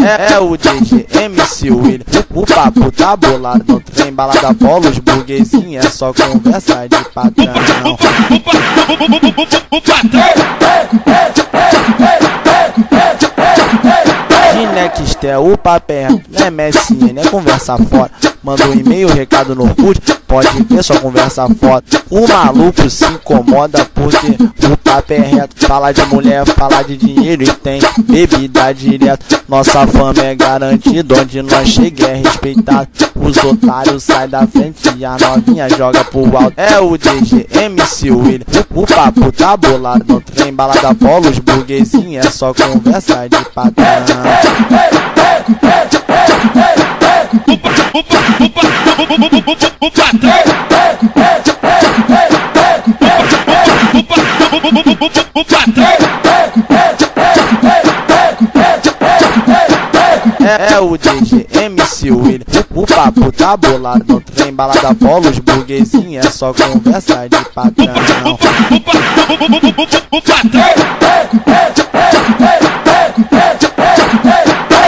É o DJ MC William, o papo tá bolado, não tem balada polos, burguesinha, é só conversa de patrão. Ginextel, o papel, não é messinha, não é conversa fora. Manda um e-mail, recado no Orkut, pode ver só conversa foto. O maluco se incomoda porque o papo é reto. Fala de mulher, fala de dinheiro e tem bebida direto. Nossa fama é garantida, onde nós chega é respeitado. Os otários saem da frente e a novinha joga pro alto. É o DJ MC William, o papo tá bolado, não tem balada polos, burguesinha, é só conversa de patrão. É o DJ MC William, o papo tá bolado, não tem balada polos, burguesinha, é só conversa de patrão.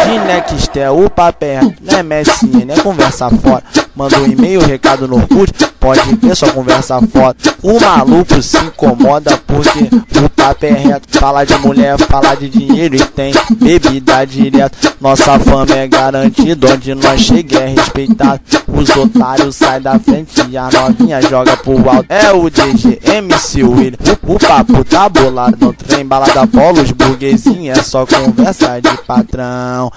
Ginextel, o papel, não é messinha, não é conversa fora. Manda um e-mail, recado no Orkut, pode ver só conversa foto. O maluco se incomoda porque o papo é reto. Fala de mulher, fala de dinheiro e tem bebida direto. Nossa fama é garantida, onde nós chega é respeitado. Os otários saem da frente e a novinha joga pro alto. É o DJ MC William, o papo tá bolado, não tem balada polos, burguesinha, é só conversa de patrão.